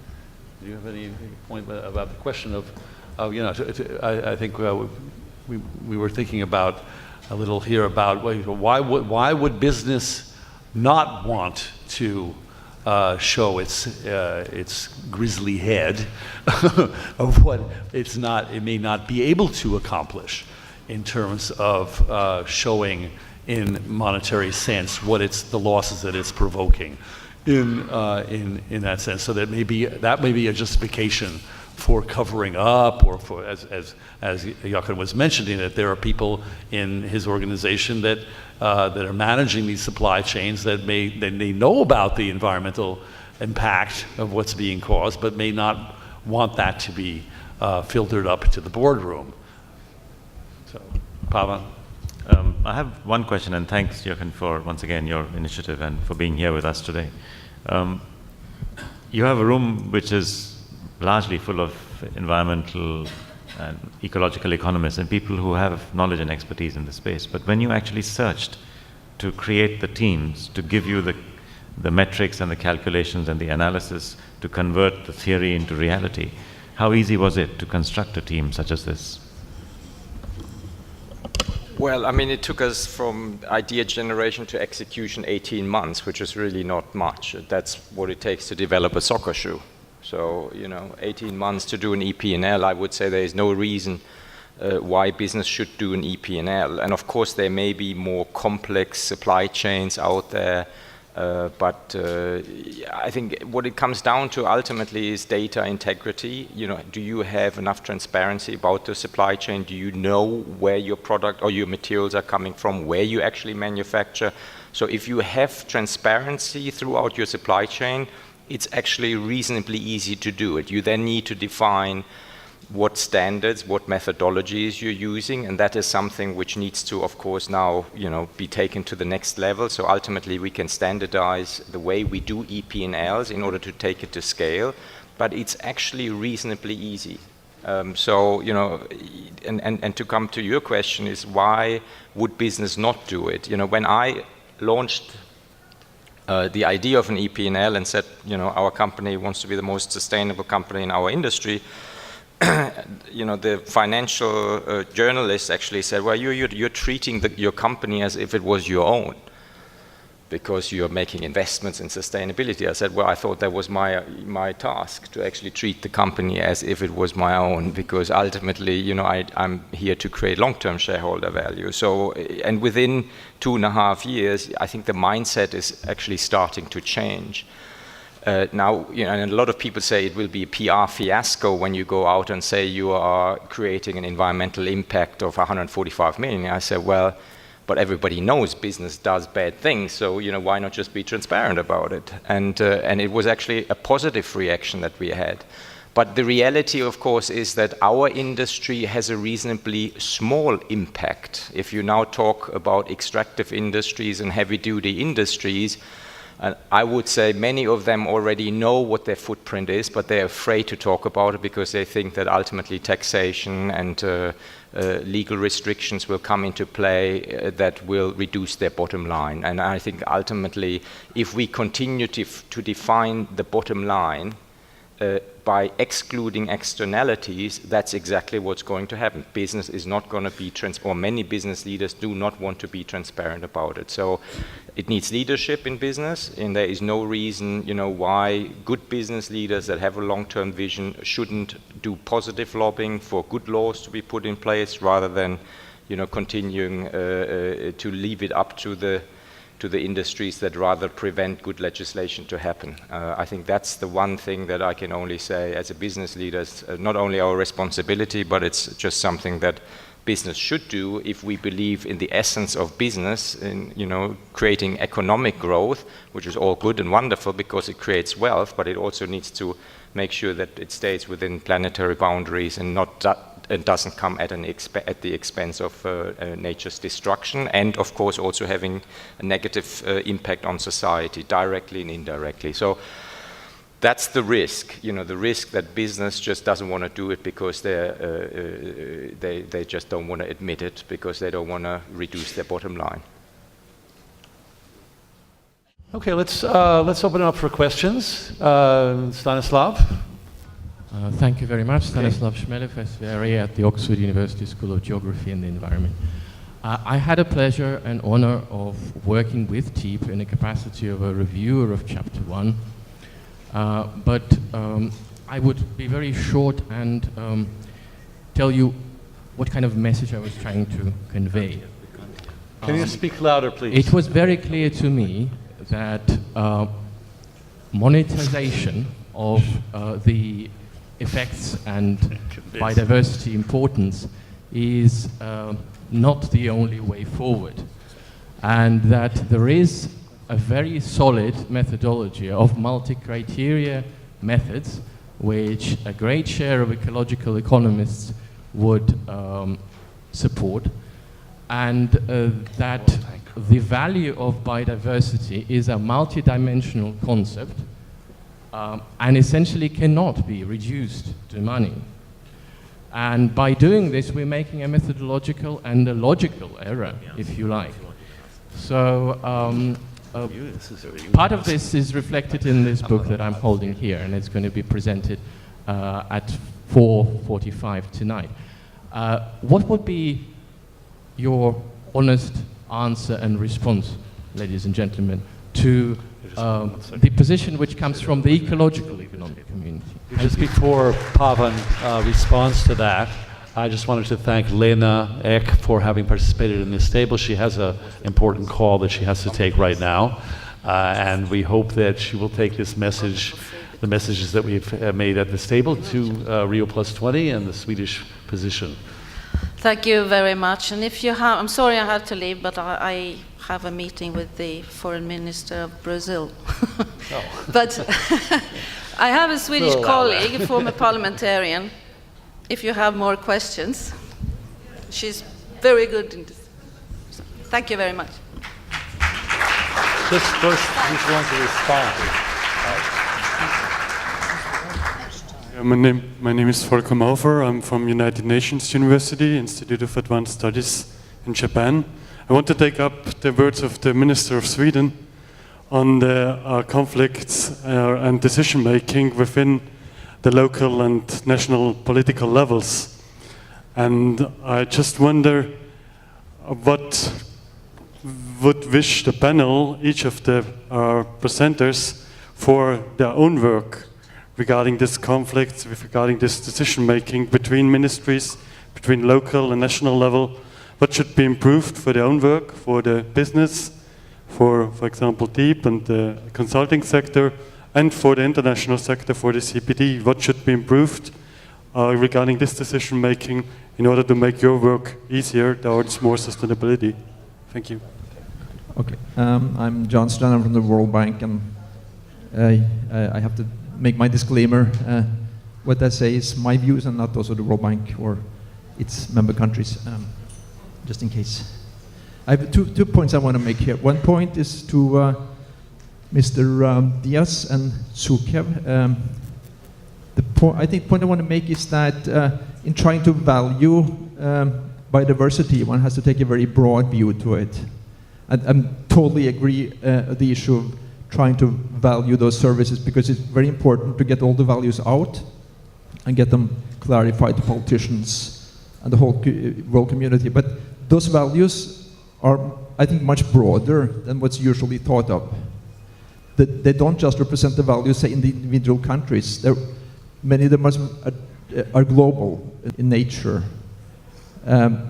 you have any point about the question of I think we were thinking about a little here about why would business not want to show its grisly head of what it may not be able to accomplish in terms of showing in monetary sense what the losses that it's provoking in that sense. So that may be a justification for covering up, or for as Jochen was mentioning, that there are people in his organization that are managing these supply chains that they know about the environmental impact of what's being caused, but may not want that to be filtered up to the boardroom. So, Pavan. I have one question, and thanks, Jochen, for once again your initiative and for being here with us today. You have a room which is largely full of environmental and ecological economists and people who have knowledge and expertise in the space. But when you actually searched to create the teams, to give you the metrics and the calculations and the analysis to convert the theory into reality, how easy was it to construct a team such as this? Well, I mean, it took us from idea generation to execution 18 months, which is really not much. That's what it takes to develop a soccer shoe. So, 18 months to do an EP&L, I would say there is no reason why business should do an EP&L. And of course, there may be more complex supply chains out there, but I think what it comes down to ultimately is data integrity. Do you have enough transparency about the supply chain? Do you know where your product or your materials are coming from, where you actually manufacture? So if you have transparency throughout your supply chain, it's actually reasonably easy to do it. You then need to define what standards, what methodologies you're using, and that is something which needs to, of course, now be taken to the next level. So ultimately, we can standardize the way we do EP&Ls in order to take it to scale, but it's actually reasonably easy. And to come to your question is why would business not do it? When I launched the idea of an EP&L and said, our company wants to be the most sustainable company in our industry, the financial journalists actually said, well, you're treating your company as if it was your own because you're making investments in sustainability. I said, well, I thought that was my task, to actually treat the company as if it was my own, because ultimately, I'm here to create long-term shareholder value. So, and within 2.5 years, I think the mindset is actually starting to change. Now, and a lot of people say it will be a PR fiasco when you go out and say you are creating an environmental impact of 145 million. I said, well, but everybody knows business does bad things, so why not just be transparent about it? And it was actually a positive reaction that we had. But the reality, of course, is that our industry has a reasonably small impact. If you now talk about extractive industries and heavy-duty industries, I would say many of them already know what their footprint is, but they're afraid to talk about it because they think that ultimately taxation and legal restrictions will come into play that will reduce their bottom line. And I think ultimately, if we continue to define the bottom line by excluding externalities, that's exactly what's going to happen. Business is not going to be or many business leaders do not want to be transparent about it. So it needs leadership in business, and there is no reason, why good business leaders that have a long-term vision shouldn't do positive lobbying for good laws to be put in place, rather than, continuing to leave it up to the industries that rather prevent good legislation to happen. I think that's the one thing that I can only say as a business leader, not only our responsibility, but it's just something that business should do if we believe in the essence of business, in creating economic growth, which is all good and wonderful because it creates wealth, but it also needs to make sure that it stays within planetary boundaries and it doesn't come at the expense of nature's destruction, and of course also having a negative impact on society, directly and indirectly. So that's the risk, the risk that business just doesn't want to do it because they just don't want to admit it, because they don't want to reduce their bottom line. Okay, let's open it up for questions. Stanislav? Thank you very much. Stanislav Šmelefesveri at the Oxford University School of Geography and the Environment. I had a pleasure and honor of working with TEEP in the capacity of a reviewer of Chapter 1. But I would be very short and tell you what kind of message I was trying to convey. Can you speak louder, please? It was very clear to me that monetization of the effects and biodiversity importance is not the only way forward, and that there is a very solid methodology of multi-criteria methods which a great share of ecological economists would support, and that the value of biodiversity is a multidimensional concept and essentially cannot be reduced to money. And by doing this, we're making a methodological and a logical error, if you like. So part of this is reflected in this book that I'm holding here, and it's going to be presented at 4:45 tonight. What would be your honest answer and response, ladies and gentlemen, to the position which comes from the ecological economic community. Just before Pavan responds to that, I just wanted to thank Lena Ek for having participated in this table. She has an important call that she has to take right now, and we hope that she will take this message, the messages that we've made at this table, to Rio Plus 20 and the Swedish position. Thank you very much. And if you have, I'm sorry I have to leave, but I have a meeting with the Foreign Minister of Brazil. But I have a Swedish colleague, a former parliamentarian. If you have more questions, she's very good in this. So, thank you very much. Just first, who's going to respond? My name is Volker Maufer. I'm from United Nations University, Institute of Advanced Studies in Japan. I want to take up the words of the Minister of Sweden on the conflicts and decision-making within the local and national political levels. And I just wonder what would wish the panel, each of the presenters, for their own work regarding this conflict, regarding this decision-making between ministries, between local and national level. What should be improved for their own work, for the business, for example, DEEP and the consulting sector, and for the international sector, for the CPD? What should be improved regarding this decision-making in order to make your work easier towards more sustainability? Thank you. Okay, I'm John Stern, I'm from the World Bank, and I have to make my disclaimer. What I say is my views and not those of the World Bank or its member countries, just in case. I have two points I want to make here. One point is to Mr. Diaz and Sukev. I think the point I want to make is that in trying to value biodiversity, one has to take a very broad view to it. I totally agree the issue of trying to value those services, because it's very important to get all the values out and get them clarified to politicians and the whole world community. But those values are, I think, much broader than what's usually thought of. They don't just represent the values, say, in the individual countries. Many of them are global in nature.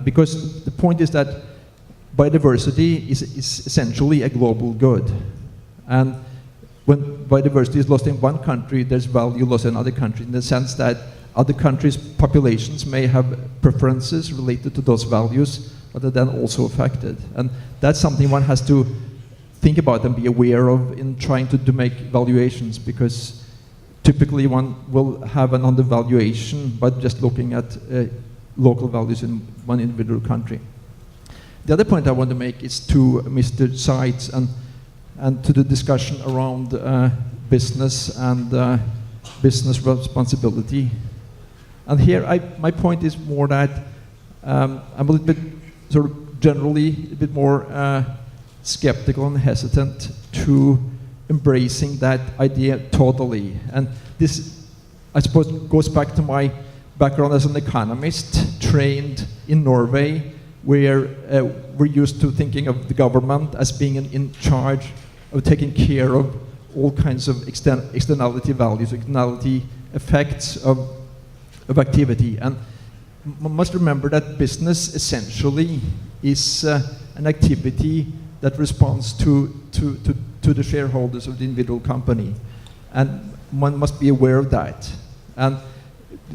Because the point is that biodiversity is essentially a global good. And when biodiversity is lost in one country, there's value lost in another country, in the sense that other countries' populations may have preferences related to those values, but are then also affected. And that's something one has to think about and be aware of in trying to make valuations, because typically one will have an undervaluation by just looking at local values in one individual country. The other point I want to make is to Mr. Seitz and to the discussion around business and business responsibility. And here my point is more that I'm a little bit sort of generally a bit more skeptical and hesitant to embracing that idea totally. And this, I suppose, goes back to my background as an economist, trained in Norway, where we're used to thinking of the government as being in charge of taking care of all kinds of externality values, externality effects of activity. And one must remember that business essentially is an activity that responds to the shareholders of the individual company. And one must be aware of that. And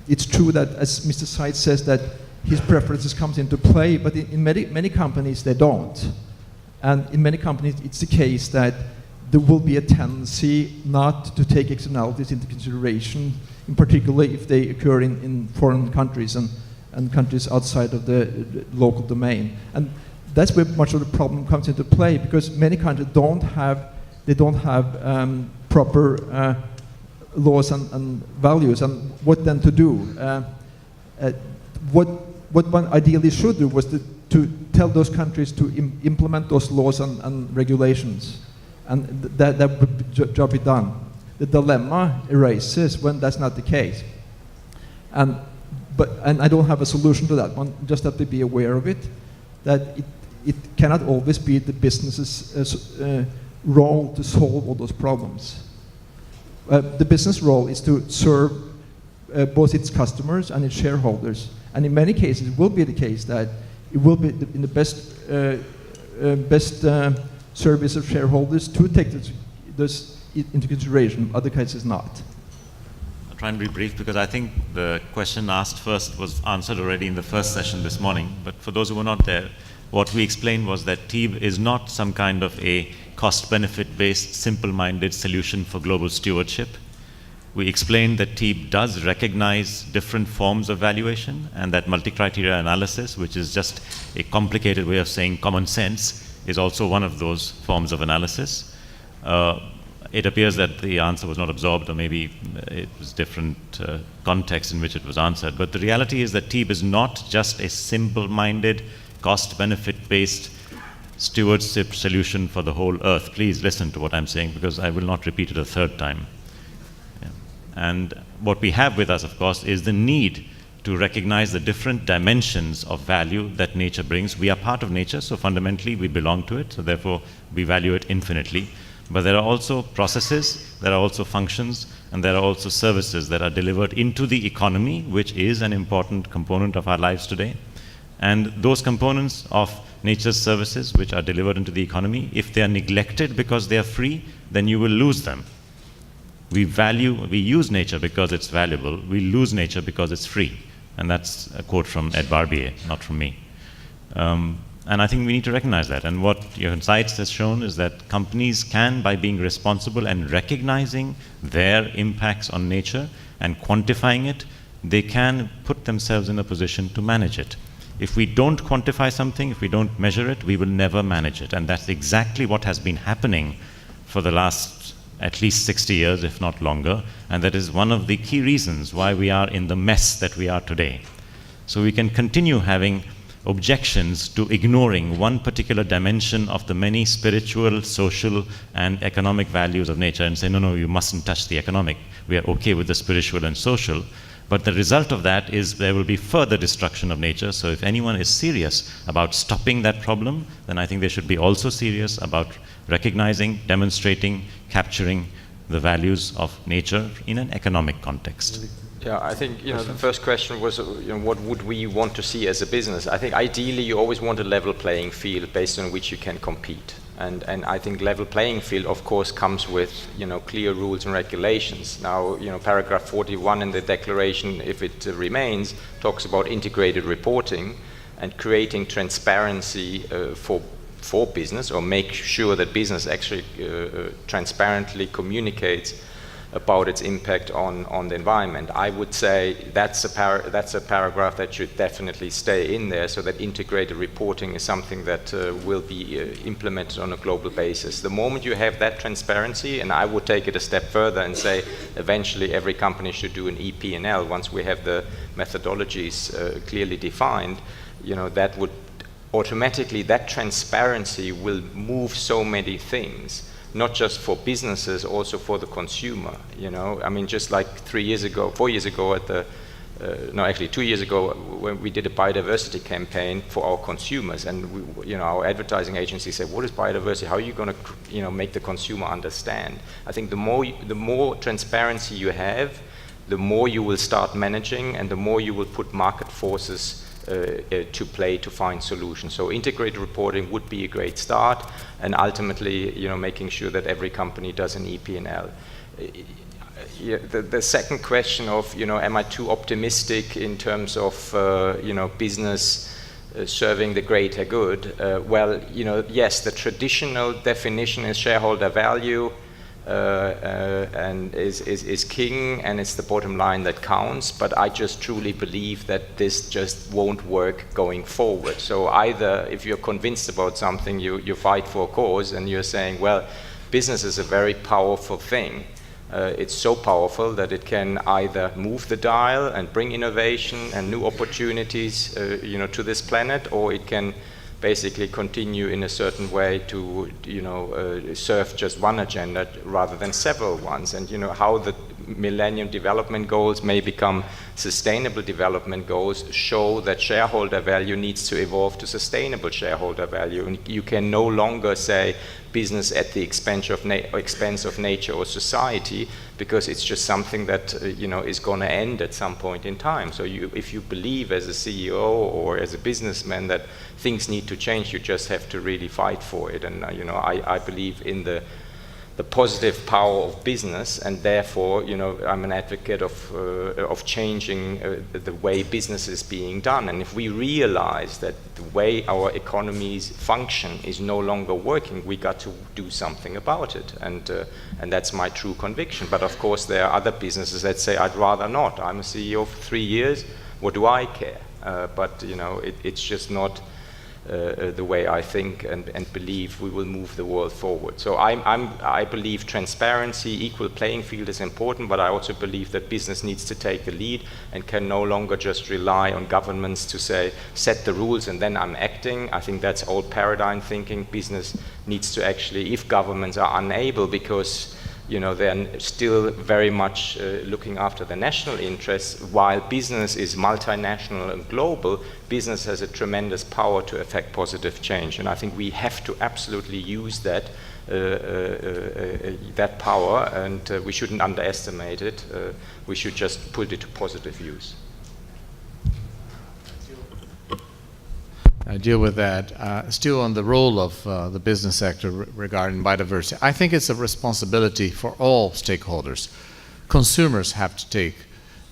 it's true that, as Mr. Seitz says, that his preferences comes into play, but in many companies they don't. And in many companies it's the case that there will be a tendency not to take externalities into consideration, in particular if they occur in foreign countries and countries outside of the local domain. And that's where much of the problem comes into play, because many countries don't have proper laws and values. And what then to do? What one ideally should do was to tell those countries to implement those laws and regulations, and that would job be done. The dilemma arises when that's not the case, and I don't have a solution to that. One just have to be aware of it, that it cannot always be the business's role to solve all those problems. The business role is to serve both its customers and its shareholders. And in many cases, it will be the case that it will be in the best service of shareholders to take this into consideration. Other cases, not. I'll try and be brief because I think the question asked first was answered already in the first session this morning. But for those who were not there, what we explained was that TEEB is not some kind of a cost-benefit based, simple-minded solution for global stewardship. We explained that TEEB does recognize different forms of valuation, and that multi-criteria analysis, which is just a complicated way of saying common sense, is also one of those forms of analysis. It appears that the answer was not absorbed, or maybe it was different context in which it was answered. But the reality is that TEEB is not just a simple-minded, cost-benefit based stewardship solution for the whole earth. Please listen to what I'm saying, because I will not repeat it a third time. Yeah. And what we have with us, of course, is the need to recognize the different dimensions of value that nature brings. We are part of nature, so fundamentally we belong to it, so therefore we value it infinitely. But there are also processes, there are also functions, and there are also services that are delivered into the economy, which is an important component of our lives today. And those components of nature's services which are delivered into the economy, if they are neglected because they are free, then you will lose them. We use nature because it's valuable, we lose nature because it's free. And that's a quote from Ed Barbier, not from me. And I think we need to recognize that. And what your insights has shown is that companies can, by being responsible and recognizing their impacts on nature and quantifying it, they can put themselves in a position to manage it. If we don't quantify something, if we don't measure it, we will never manage it. And that's exactly what has been happening for the last at least 60 years, if not longer. And that is one of the key reasons why we are in the mess that we are today. So we can continue having objections to ignoring one particular dimension of the many spiritual, social, and economic values of nature and say, no, no, you mustn't touch the economic. We are okay with the spiritual and social. But the result of that is there will be further destruction of nature. So if anyone is serious about stopping that problem, then I think they should be also serious about recognizing, demonstrating, capturing the values of nature in an economic context. Yeah, I think the first question was what would we want to see as a business? I think ideally you always want a level playing field based on which you can compete. And I think level playing field, of course, comes with clear rules and regulations. Now, paragraph 41 in the declaration, if it remains, talks about integrated reporting and creating transparency for business, or make sure that business actually transparently communicates about its impact on the environment. I would say that's a paragraph that should definitely stay in there, so that integrated reporting is something that will be implemented on a global basis. The moment you have that transparency, and I would take it a step further and say eventually every company should do an EP&L once we have the methodologies clearly defined, that would automatically, that transparency will move so many things. Not just for businesses, also for the consumer. I mean, just like 4 years ago at the, no, actually 2 years ago, when we did a biodiversity campaign for our consumers, and our advertising agency said, "What is biodiversity? How are you going to, make the consumer understand?" I think the more transparency you have, the more you will start managing, and the more you will put market forces to play to find solutions. So integrated reporting would be a great start, and ultimately, making sure that every company does an EP&L. The second question of, am I too optimistic in terms of, business serving the greater good? Well, yes, the traditional definition is shareholder value. And is king, and it's the bottom line that counts, but I just truly believe that this just won't work going forward. So either if you're convinced about something, you fight for a cause, and you're saying, well, business is a very powerful thing. It's so powerful that it can either move the dial and bring innovation and new opportunities to this planet, or it can basically continue in a certain way to, serve just one agenda rather than several ones. And, how the Millennium Development Goals may become Sustainable Development Goals show that shareholder value needs to evolve to sustainable shareholder value. And you can no longer say business at the expense of nature or society, because it's just something that is going to end at some point in time. So if you believe as a CEO or as a businessman that things need to change, you just have to really fight for it. And I believe in the positive power of business, and therefore, I'm an advocate of changing the way business is being done. And if we realize that the way our economies function is no longer working, we got to do something about it. And that's my true conviction. But of course, there are other businesses that say, I'd rather not. I'm a CEO for 3 years. What do I care? But it's just not the way I think and believe we will move the world forward. So I believe transparency, equal playing field is important, but I also believe that business needs to take the lead and can no longer just rely on governments to say, set the rules and then I'm acting. I think that's old paradigm thinking. Business needs to actually, if governments are unable, because they're still very much looking after the national interests, while business is multinational and global, business has a tremendous power to affect positive change. And I think we have to absolutely use that power, and we shouldn't underestimate it. We should just put it to positive use. I deal with that. Still on the role of the business sector regarding biodiversity. I think it's a responsibility for all stakeholders. Consumers have to take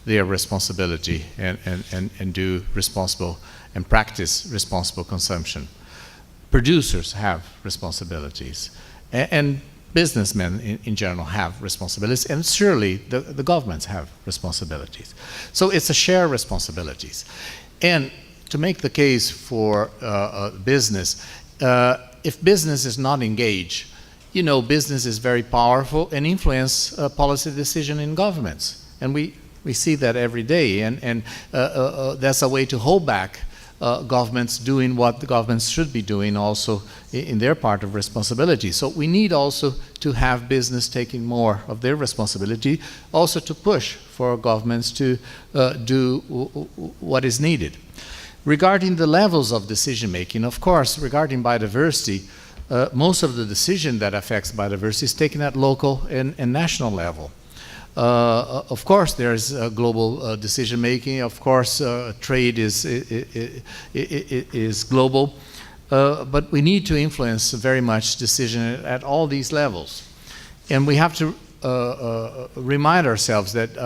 their responsibility and do responsible and practice responsible consumption. Producers have responsibilities, and businessmen in general have responsibilities, and surely the governments have responsibilities. So it's a shared responsibilities. And to make the case for business, if business is not engaged, business is very powerful and influence policy decision in governments. And we see that every day. And that's a way to hold back governments doing what the governments should be doing also in their part of responsibility. So we need also to have business taking more of their responsibility, also to push for governments to do what is needed. Regarding the levels of decision-making, of course, regarding biodiversity, most of the decision that affects biodiversity is taken at local and national level. Of course, there's global decision-making. Of course, trade is global. But we need to influence very much decision at all these levels. And we have to remind ourselves that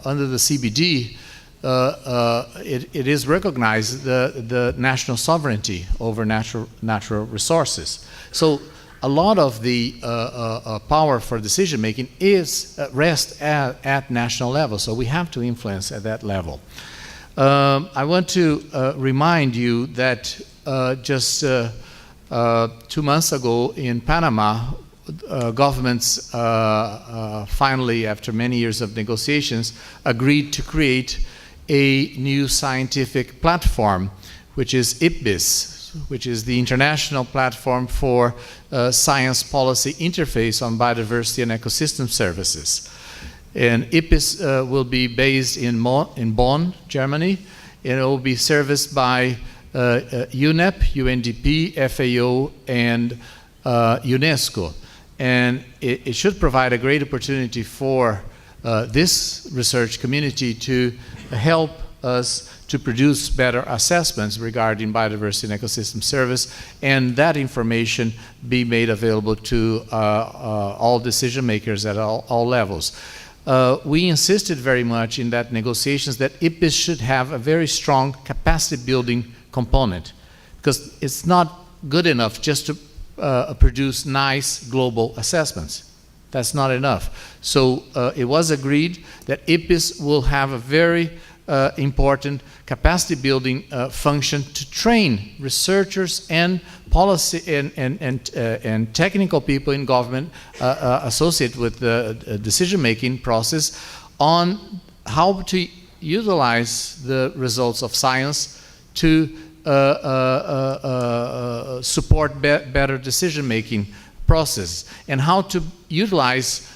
under the CBD, it is recognized the national sovereignty over natural resources. So a lot of the power for decision making rests at national level. So we have to influence at that level. I want to remind you that just 2 months ago in Panama, governments finally, after many years of negotiations, agreed to create a new scientific platform, which is IPBES, which is the International Platform for Science Policy Interface on Biodiversity and Ecosystem Services. And IPBES will be based in Bonn, Germany, and it will be serviced by UNEP, UNDP, FAO, and UNESCO. And it should provide a great opportunity for this research community to help us to produce better assessments regarding biodiversity and ecosystem service, and that information be made available to all decision makers at all levels. We insisted very much in that negotiations that IPBES should have a very strong capacity building component, because it's not good enough just to produce nice global assessments. That's not enough. So it was agreed that IPBES will have a very important capacity building function to train researchers and policy and technical people in government associated with the decision-making process on how to utilize the results of science to support better decision-making process, and how to utilize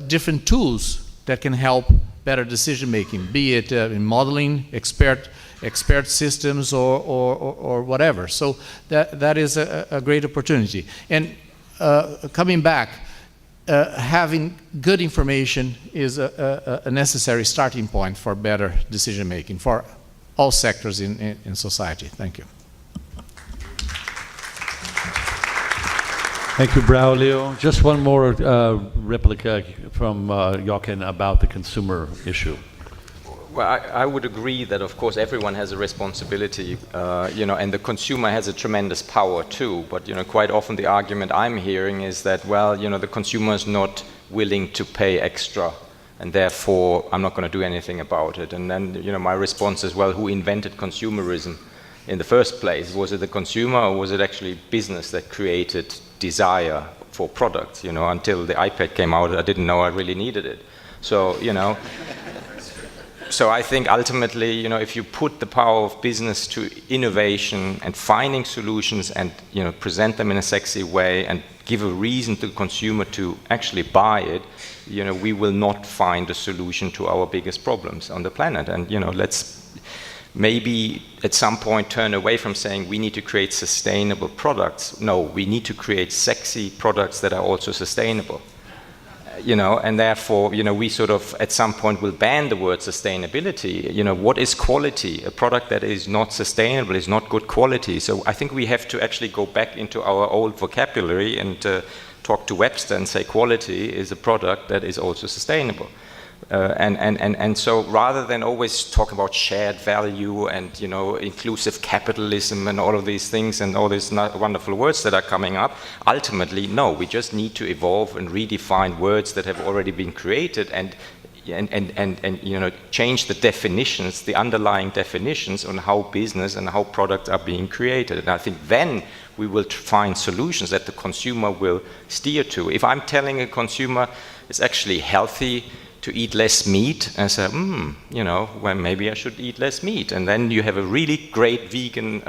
different tools that can help better decision-making, be it in modeling, expert systems, or whatever. So that is a great opportunity. And coming back, having good information is a necessary starting point for better decision-making for all sectors in society. Thank you. Thank you, Braulio. Just one more replica from Jochen about the consumer issue. Well, I would agree that, of course, everyone has a responsibility, and the consumer has a tremendous power too. But, quite often the argument I'm hearing is that, well, the consumer is not willing to pay extra, and therefore I'm not going to do anything about it. And then, my response is, well, who invented consumerism in the first place? Was it the consumer, or was it actually business that created desire for products? Until the iPad came out, I didn't know I really needed it. So, So I think ultimately, if you put the power of business to innovation and finding solutions and, present them in a sexy way and give a reason to the consumer to actually buy it, we will not find a solution to our biggest problems on the planet. And, let's maybe at some point turn away from saying we need to create sustainable products. No, we need to create sexy products that are also sustainable. And therefore, we sort of at some point will ban the word sustainability. What is quality? A product that is not sustainable is not good quality. So I think we have to actually go back into our old vocabulary and talk to Webster and say quality is a product that is also sustainable. And so rather than always talk about shared value and inclusive capitalism and all of these things and all these wonderful words that are coming up, ultimately no, we just need to evolve and redefine words that have already been created and change the definitions, the underlying definitions on how business and how products are being created. And I think then we will find solutions that the consumer will steer to. If I'm telling a consumer it's actually healthy to eat less meat, and say, well, maybe I should eat less meat. And then you have a really great vegan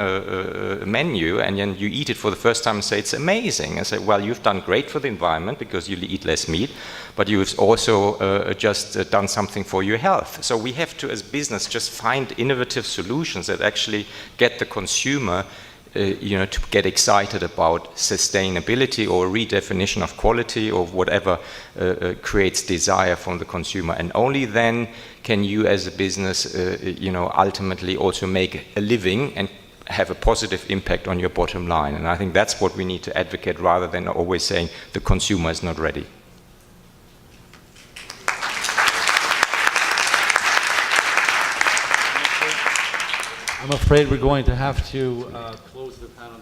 menu, and then you eat it for the first time and say, it's amazing. And say, well, you've done great for the environment because you eat less meat, but you've also just done something for your health. So we have to, as business, just find innovative solutions that actually get the consumer to get excited about sustainability or redefinition of quality or whatever creates desire from the consumer. And only then can you as a business, ultimately also make a living and have a positive impact on your bottom line. And I think that's what we need to advocate rather than always saying the consumer is not ready. I'm afraid we're going to have to close the panel.